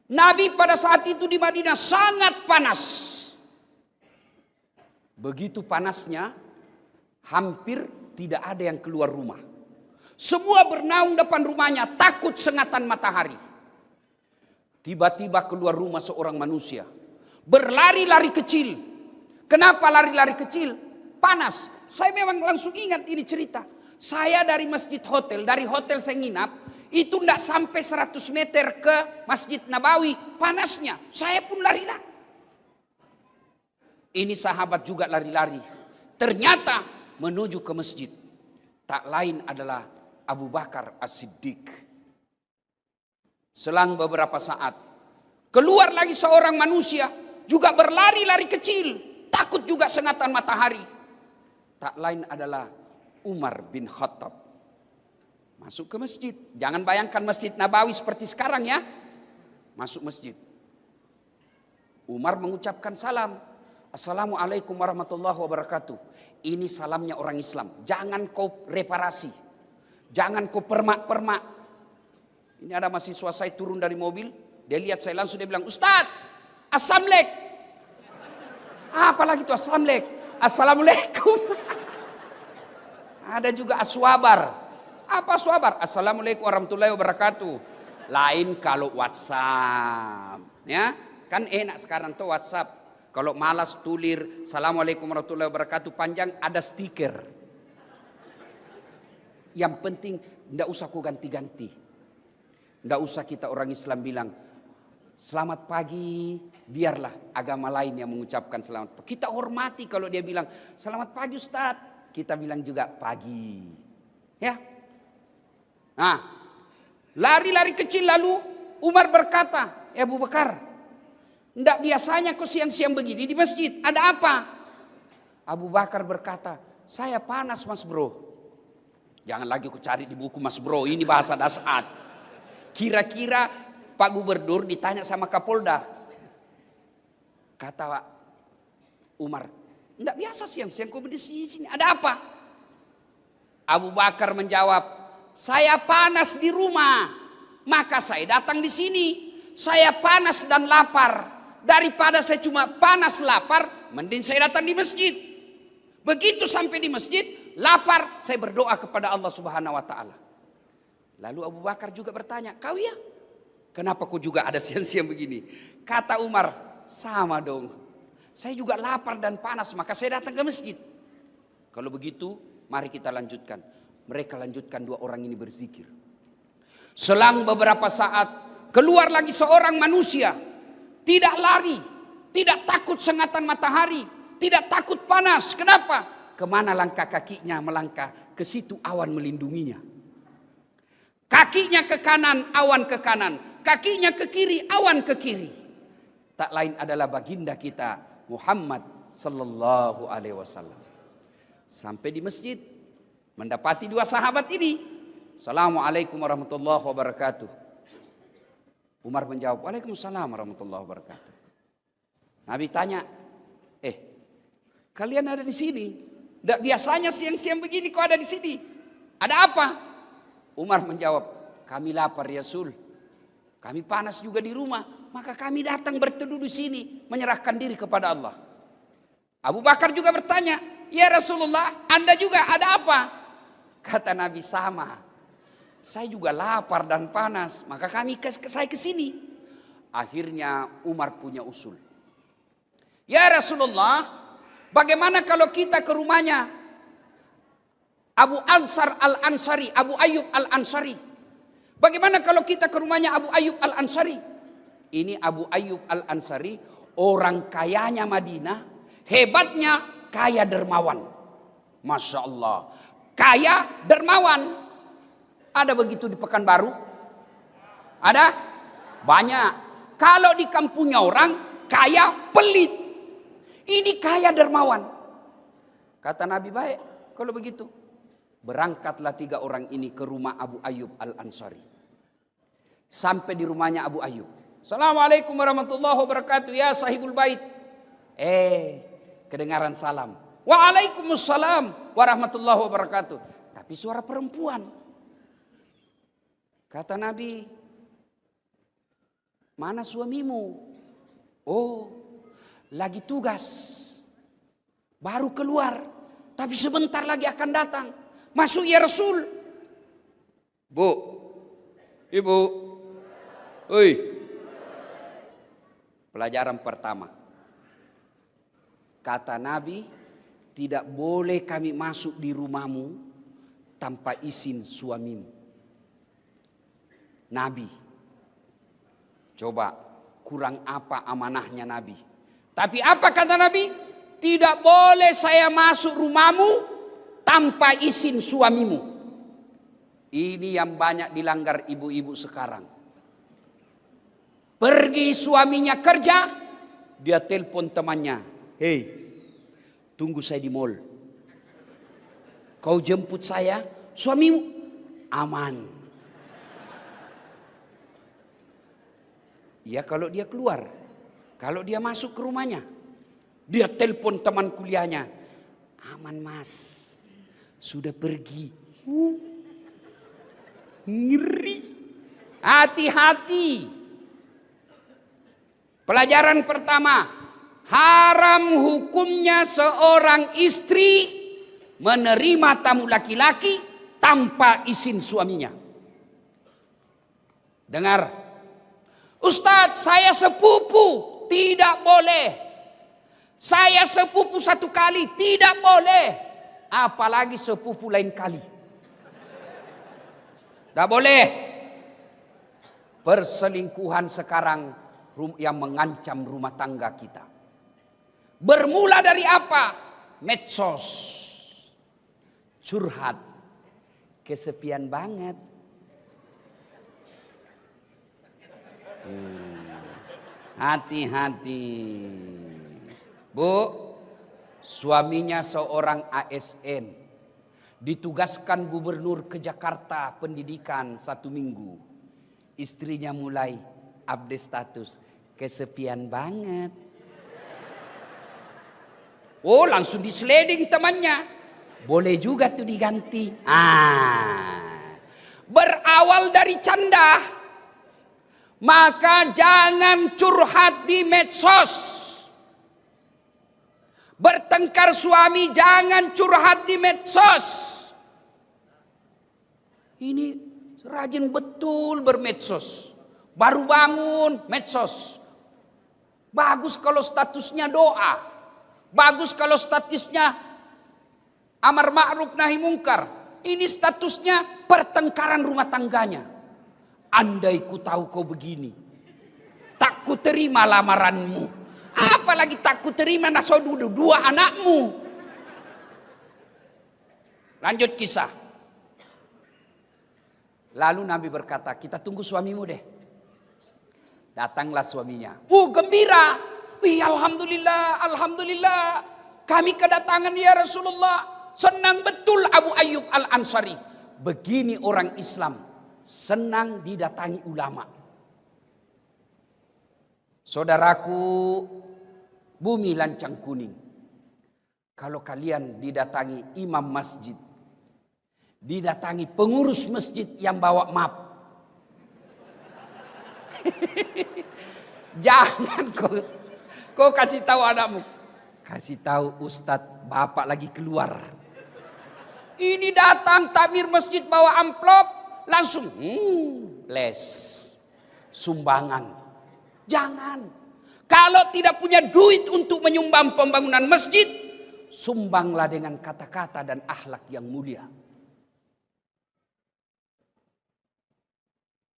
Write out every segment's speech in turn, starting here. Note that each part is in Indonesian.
Nabi pada saat itu di Madinah sangat panas. Begitu panasnya, hampir tidak ada yang keluar rumah. Semua bernaung depan rumahnya, takut sengatan matahari. Tiba-tiba keluar rumah seorang manusia, berlari-lari kecil. Kenapa lari-lari kecil? Panas. Saya memang langsung ingat ini cerita. Saya dari masjid hotel, dari hotel saya nginap, itu tidak sampai 100 meter ke Masjid Nabawi, panasnya. Saya pun lari-lari. Ini sahabat juga lari-lari. Ternyata menuju ke masjid. Tak lain adalah Abu Bakar As-Siddiq. Selang beberapa saat, keluar lagi seorang manusia, juga berlari-lari kecil, takut juga sengatan matahari. Tak lain adalah Umar bin Khattab. Masuk ke masjid. Jangan bayangkan Masjid Nabawi seperti sekarang ya. Masuk masjid. Umar mengucapkan salam. Assalamualaikum warahmatullahi wabarakatuh. Ini salamnya orang Islam. Jangan kau reparasi. Jangan kau permak-permak. Ini ada mahasiswa saya turun dari mobil. Dia lihat saya langsung dia bilang, Ustaz, Assalamualaikum. Apalagi itu Assalamualaikum. Assalamualaikum. Ada juga aswabar. Apa aswabar? Assalamualaikum warahmatullahi wabarakatuh. Lain kalau WhatsApp. Ya, kan enak sekarang tuh WhatsApp. Kalau malas tulir Assalamualaikum warahmatullahi wabarakatuh panjang ada stiker. Yang penting tidak usah ku ganti-ganti. Tidak usah kita orang Islam bilang selamat pagi. Biarlah agama lain yang mengucapkan selamat pagi. Kita hormati kalau dia bilang selamat pagi Ustaz. Kita bilang juga pagi. Ya. Nah, lari-lari kecil lalu Umar berkata, Abu Bakar, tidak biasanya kau siang-siang begini di masjid. Ada apa? Abu Bakar berkata, saya panas mas bro. Jangan lagi ku cari di buku mas bro, ini bahasa dasar. Kira-kira Pak Gubernur ditanya sama Kapolda. Kata Umar, tidak biasa siang-siang kau di sini. Ada apa? Abu Bakar menjawab, saya panas di rumah, maka saya datang di sini. Saya panas dan lapar. Daripada saya cuma panas lapar, mending saya datang di masjid. Begitu sampai di masjid, lapar, saya berdoa kepada Allah Subhanahu wa taala. Lalu Abu Bakar juga bertanya, kau ya? Kenapa kau juga ada siang-siang begini? Kata Umar, sama dong. Saya juga lapar dan panas, maka saya datang ke masjid. Kalau begitu, mari kita lanjutkan. Mereka lanjutkan dua orang ini berzikir. Selang beberapa saat, keluar lagi seorang manusia. Tidak lari, tidak takut sengatan matahari, tidak takut panas. Kenapa? Kemana langkah kakinya melangkah? Ke situ awan melindunginya. Kakinya ke kanan, awan ke kanan. Kakinya ke kiri, awan ke kiri. Tak lain adalah baginda kita Muhammad sallallahu alaihi wasallam. Sampai di masjid, mendapati dua sahabat ini. Assalamualaikum warahmatullahi wabarakatuh. Umar menjawab, Waalaikumsalam warahmatullahi wabarakatuh. Nabi tanya, kalian ada di sini? Tidak biasanya siang-siang begini kok ada di sini. Ada apa? Umar menjawab, kami lapar ya Rasul. Kami panas juga di rumah. Maka kami datang berteduh di sini. Menyerahkan diri kepada Allah. Abu Bakar juga bertanya, ya Rasulullah, Anda juga ada apa? Kata Nabi, sama. Saya juga lapar dan panas. Maka saya ke sini. Akhirnya Umar punya usul. Ya Rasulullah, bagaimana kalau kita ke rumahnya Abu Ansar Al-Ansari, Abu Ayyub Al-Ansari? Bagaimana kalau kita ke rumahnya Abu Ayyub Al-Ansari? Ini Abu Ayyub Al-Ansari, orang kayanya Madinah, hebatnya kaya dermawan. Masya Allah. Kaya dermawan. Ada begitu di Pekanbaru? Ada? Banyak. Kalau di kampungnya orang, kaya pelit. Ini kaya dermawan. Kata Nabi, baik kalau begitu. Berangkatlah 3 orang ini ke rumah Abu Ayyub Al-Ansari. Sampai di rumahnya Abu Ayyub. Assalamualaikum warahmatullahi wabarakatuh. Ya sahibul bait. Kedengaran salam. Waalaikumsalam warahmatullahi wabarakatuh. Tapi suara perempuan. Kata Nabi, Mana suamimu? Oh, lagi tugas. Baru keluar. Tapi sebentar lagi akan datang. Masuk ya Rasul. Bu, ibu. Oi. Pelajaran pertama. Kata Nabi, tidak boleh kami masuk di rumahmu tanpa izin suamimu. Nabi. Coba kurang apa amanahnya Nabi. Tapi apa kata Nabi? Tidak boleh saya masuk rumahmu tanpa izin suamimu. Ini yang banyak dilanggar ibu-ibu sekarang. Pergi suaminya kerja, dia telepon temannya. Hei, tunggu saya di mall. Kau jemput saya, suamimu aman. Ya kalau dia keluar, kalau dia masuk ke rumahnya, dia telepon teman kuliahnya, aman mas, sudah pergi. Ngeri, hati-hati. Pelajaran pertama, haram hukumnya seorang istri menerima tamu laki-laki tanpa izin suaminya. Dengar. Ustadz, saya sepupu, tidak boleh. Saya sepupu satu kali, tidak boleh. Apalagi sepupu lain kali. Tidak boleh. Perselingkuhan sekarang yang mengancam rumah tangga kita. Bermula dari apa? Medsos. Curhat. Kesepian banget. Hati-hati. Bu, suaminya seorang ASN. Ditugaskan gubernur ke Jakarta pendidikan 1 minggu. Istrinya mulai update status. Kesepian banget. Oh, langsung disleding temannya. Boleh juga tuh diganti. Berawal dari canda. Maka jangan curhat di medsos. Bertengkar suami jangan curhat di medsos. Ini rajin betul bermedsos. Baru bangun medsos. Bagus kalau statusnya doa. Bagus kalau statusnya amar ma'ruf nahi mungkar. Ini statusnya pertengkaran rumah tangganya. Andai ku tahu kau begini, tak ku terima lamaranmu. Apalagi tak ku terima nasodu 2 anakmu. Lanjut kisah. Lalu Nabi berkata, kita tunggu suamimu deh. Datanglah suaminya. Gembira. Wih, alhamdulillah, alhamdulillah. Kami kedatangan ya Rasulullah. Senang betul Abu Ayyub Al-Ansari. Begini orang Islam. Senang didatangi ulama. Saudaraku, bumi lancang kuning. Kalau kalian didatangi imam masjid, didatangi pengurus masjid yang bawa map, jangan kau kasih tahu anakmu. Kasih tahu Ustadz, bapak lagi keluar. Ini datang takmir masjid bawa amplop. Langsung les sumbangan. Jangan. Kalau tidak punya duit untuk menyumbang pembangunan masjid, sumbanglah dengan kata-kata dan akhlak yang mulia.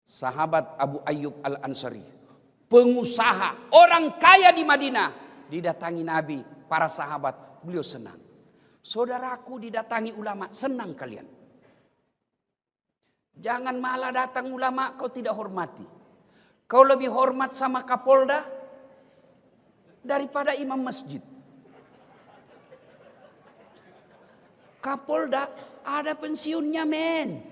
Sahabat Abu Ayyub Al-Ansari, pengusaha, orang kaya di Madinah, didatangi Nabi, para sahabat, beliau senang. Saudaraku didatangi ulama, senang kalian. Jangan malah datang ulama kau tidak hormati. Kau lebih hormat sama Kapolda daripada imam masjid. Kapolda ada pensiunnya men.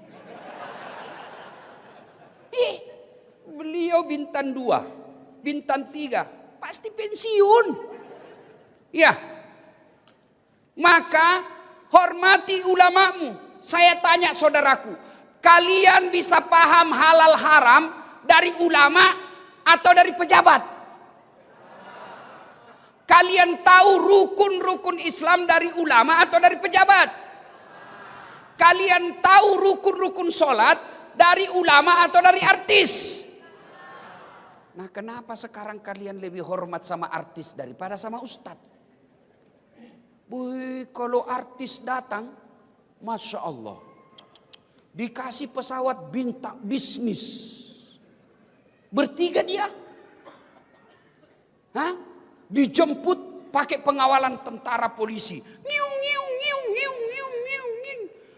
Beliau bintang 2, bintang 3, pasti pensiun. Ya. Maka hormati ulamamu. Saya tanya saudaraku, kalian bisa paham halal haram dari ulama atau dari pejabat? Kalian tahu rukun-rukun Islam dari ulama atau dari pejabat? Kalian tahu rukun-rukun sholat dari ulama atau dari artis? Nah, kenapa sekarang kalian lebih hormat sama artis daripada sama ustadz? Kalau artis datang, Masya Allah, dikasih pesawat bintang bisnis, bertiga dia, dijemput pakai pengawalan tentara polisi,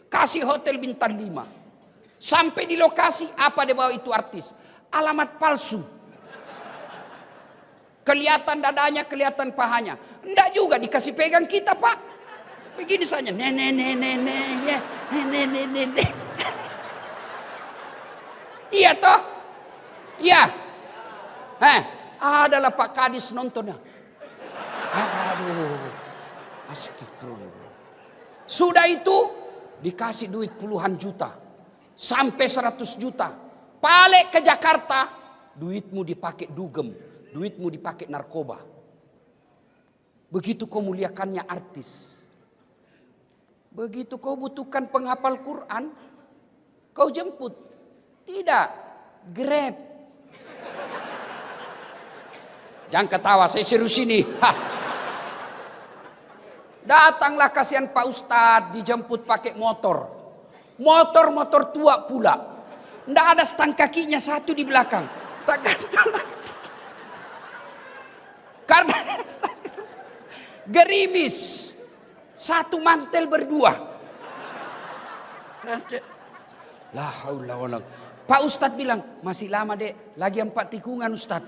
kasih hotel bintang 5, sampai di lokasi apa dia bawa itu artis, alamat palsu, kelihatan dadanya, kelihatan pahanya, enggak juga dikasih pegang kita pak, begini saja, iya toh, iya, adalah Pak Kadis nontonnya. Aduh, astagfirullah. Sudah itu dikasih duit puluhan juta, sampai 100 juta. Balik ke Jakarta, duitmu dipakai dugem, duitmu dipakai narkoba. Begitu kau muliakannya artis. Begitu kau butuhkan penghafal Quran, kau jemput. Tidak, Grab. Jangan ketawa, saya serius ini. Datanglah kasihan Pak Ustadz, dijemput pakai motor. Motor tua pula. Nggak ada stang kakinya satu di belakang. Karena gerimis. Satu mantel berdua. La haula wala. Pak Ustadz bilang, masih lama dek, lagi 4 tikungan Ustadz.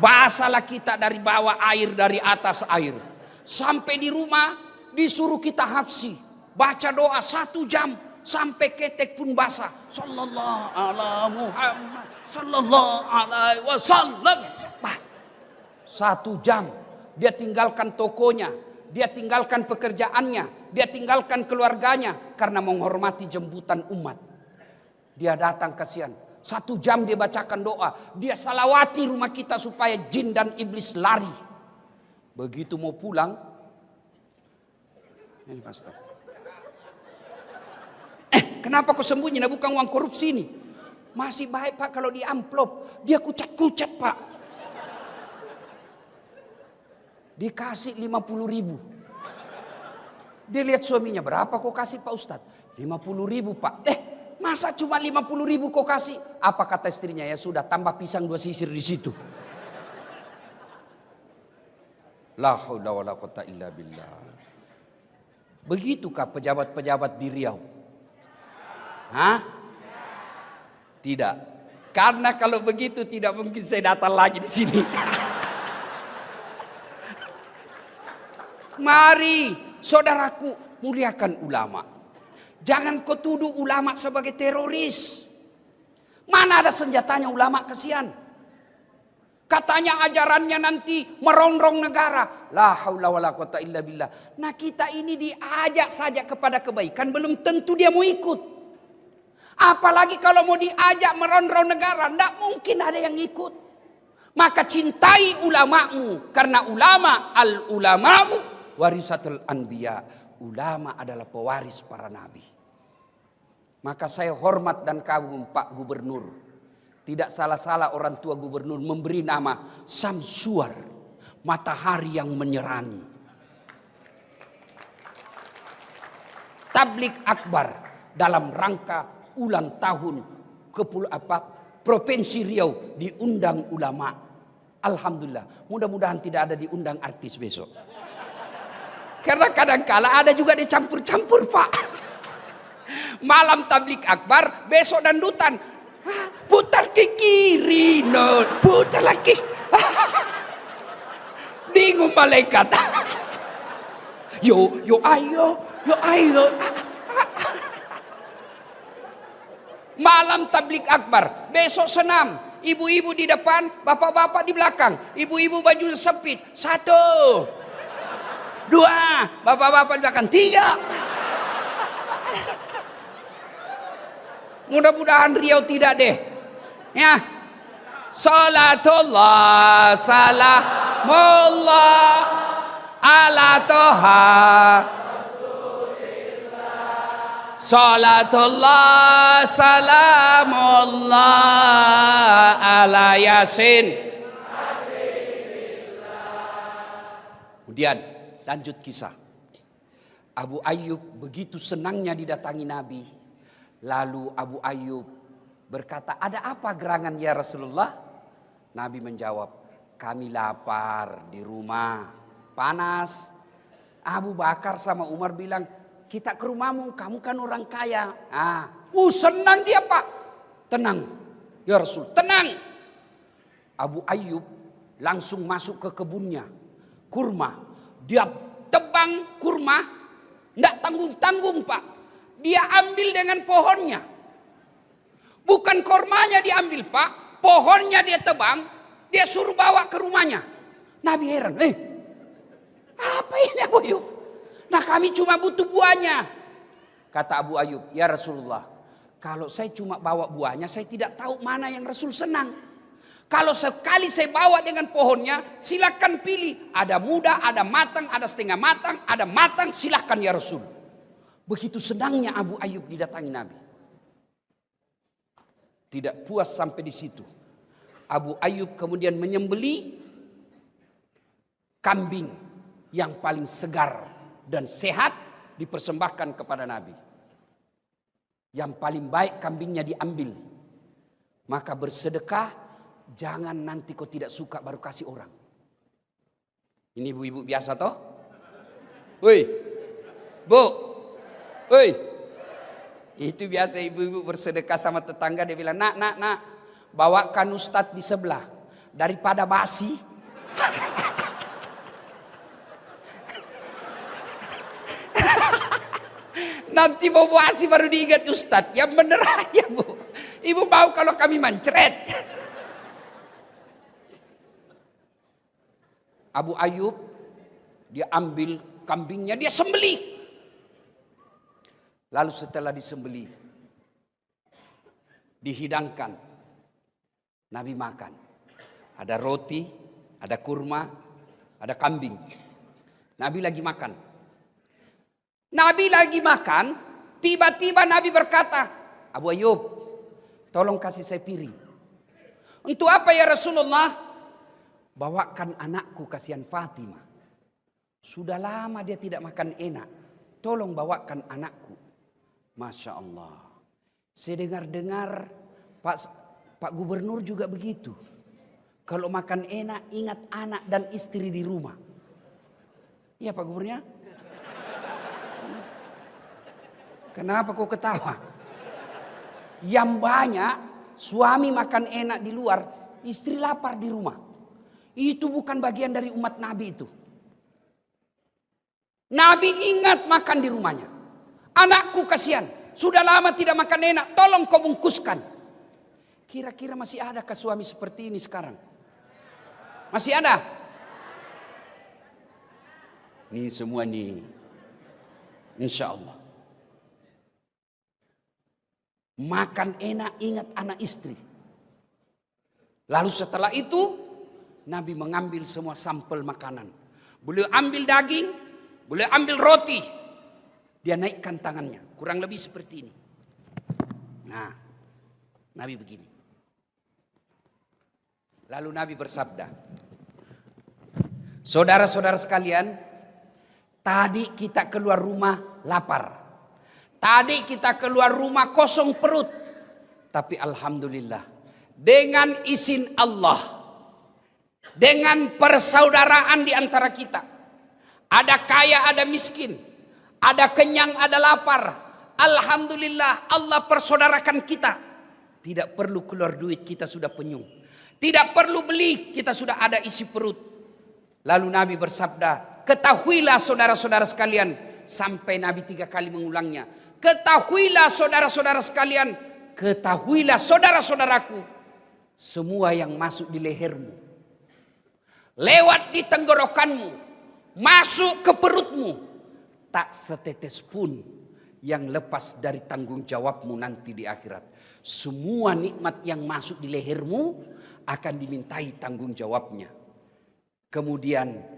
Basalah kita dari bawah air, dari atas air. Sampai di rumah disuruh kita hafsi. Baca doa 1 jam. Sampai ketek pun basah. Sallallahu ala Muhammad. Sallallahu alaihi wasallam. 1 jam. Dia tinggalkan tokonya. Dia tinggalkan pekerjaannya. Dia tinggalkan keluarganya. Karena menghormati jemputan umat. Dia datang kasihan. 1 jam dia bacakan doa. Dia salawati rumah kita supaya jin dan iblis lari. Begitu mau pulang. Ini pastor. Kenapa kau sembunyi? Nah, bukan uang korupsi ini. Masih baik pak kalau di amplop. Dia kucat-kucat pak. Dikasih 50.000. Dia lihat suaminya. Berapa kau kasih Pak Ustadz? 50.000 pak. Masa cuma 50.000 kau kasih? Apa kata istrinya? Ya sudah, tambah pisang 2 sisir di situ. La haula wala quwata illa billah. Begitukah pejabat-pejabat di Riau? Tidak. Karena kalau begitu tidak mungkin saya datang lagi di sini. Mari saudaraku muliakan ulama. Jangan kau tuduh ulama sebagai teroris. Mana ada senjatanya ulama, kasihan. Katanya ajarannya nanti merongrong negara. La haula wala quwata illa billah. Nah kita ini diajak saja kepada kebaikan, belum tentu dia mau ikut. Apalagi kalau mau diajak merongrong negara, tidak mungkin ada yang ikut. Maka cintai ulamamu, karena ulama al-ulama'u warisatul anbiya. Ulama adalah pewaris para nabi. Maka saya hormat dan kagum Pak Gubernur. Tidak salah-salah orang tua gubernur memberi nama Samsuar, matahari yang menyerangi. Tablik akbar dalam rangka ulang tahun Provinsi Riau diundang ulama. Alhamdulillah. Mudah-mudahan tidak ada diundang artis besok. Karena kadang-kala ada juga dicampur-campur pak. Malam tablik akbar, besok dandutan. Putar ke kiri, no, putar lagi. Bingung malaikat. Yo ayo. Malam tablik akbar, besok senam. Ibu-ibu di depan, bapak-bapak di belakang. Ibu-ibu baju sempit. 1, 2, bapak-bapak di belakang. 3. Mudah-mudahan Riau tidak deh. Ya. Salatullah salamullah ala toha. Salatullah salamullah ala yasin. Kemudian lanjut kisah. Abu Ayyub begitu senangnya didatangi Nabi. Lalu Abu Ayyub berkata, ada apa gerangan ya Rasulullah? Nabi menjawab, kami lapar di rumah, panas. Abu Bakar sama Umar bilang, kita ke rumahmu, kamu kan orang kaya. Senang dia Pak. Tenang ya Rasul, tenang. Abu Ayyub langsung masuk ke kebunnya, kurma. Dia tebang kurma, tidak tanggung-tanggung Pak. Dia ambil dengan pohonnya. Bukan kurmanya diambil Pak, pohonnya dia tebang, dia suruh bawa ke rumahnya. Nabi heran, apa ini Abu Ayyub? Nah kami cuma butuh buahnya. Kata Abu Ayyub, ya Rasulullah, kalau saya cuma bawa buahnya, saya tidak tahu mana yang Rasul senang. Kalau sekali saya bawa dengan pohonnya, silakan pilih. Ada muda, ada matang, ada setengah matang, ada matang, silakan ya Rasul. Begitu senangnya Abu Ayyub didatangi Nabi. Tidak puas sampai di situ. Abu Ayyub kemudian menyembeli kambing yang paling segar dan sehat dipersembahkan kepada Nabi. Yang paling baik kambingnya diambil. Maka bersedekah. Jangan nanti kau tidak suka baru kasih orang. Ini ibu-ibu biasa toh? Woi, bu, woi. Itu biasa ibu-ibu bersedekah sama tetangga. Dia bilang, nak, bawakan ustadz di sebelah. Daripada basi. Nanti mau basi baru diingat ustadz. Yang bener aja bu. Ibu mau kalau kami mancret. Abu Ayyub, dia ambil kambingnya, dia sembelih. Lalu setelah disembelih, dihidangkan. Nabi makan. Ada roti, ada kurma, ada kambing. Nabi lagi makan. Tiba-tiba Nabi berkata, Abu Ayyub, tolong kasih saya piring. Untuk apa ya Rasulullah? Bawakan anakku, kasihan Fatimah. Sudah lama dia tidak makan enak. Tolong bawakan anakku. Masya Allah. Saya dengar-dengar Pak Gubernur juga begitu. Kalau makan enak ingat anak dan istri di rumah. Iya Pak Gubernur. Kenapa kau ketawa? Yang banyak suami makan enak di luar, istri lapar di rumah. Itu bukan bagian dari umat Nabi itu. Nabi ingat makan di rumahnya. Anakku kasihan, sudah lama tidak makan enak, tolong kau bungkuskan. Kira-kira masih adakah suami seperti ini sekarang? Masih ada? Ini semua nih, insya Allah. Makan enak ingat anak istri. Lalu setelah itu Nabi mengambil semua sampel makanan. Beliau ambil daging, beliau ambil roti. Dia naikkan tangannya, kurang lebih seperti ini. Nah, Nabi begini. Lalu Nabi bersabda, saudara-saudara sekalian, tadi kita keluar rumah lapar. Tadi kita keluar rumah kosong perut. Tapi alhamdulillah, dengan izin Allah, dengan persaudaraan di antara kita. Ada kaya, ada miskin. Ada kenyang, ada lapar. Alhamdulillah Allah persaudarakan kita. Tidak perlu keluar duit, kita sudah penyung. Tidak perlu beli, kita sudah ada isi perut. Lalu Nabi bersabda, ketahuilah saudara-saudara sekalian. Sampai Nabi 3 kali mengulangnya. Ketahuilah saudara-saudara sekalian. Ketahuilah saudara-saudaraku. Semua yang masuk di lehermu, lewat di tenggorokanmu, masuk ke perutmu, tak setetes pun yang lepas dari tanggung jawabmu nanti di akhirat. Semua nikmat yang masuk di lehermu akan dimintai tanggung jawabnya. Kemudian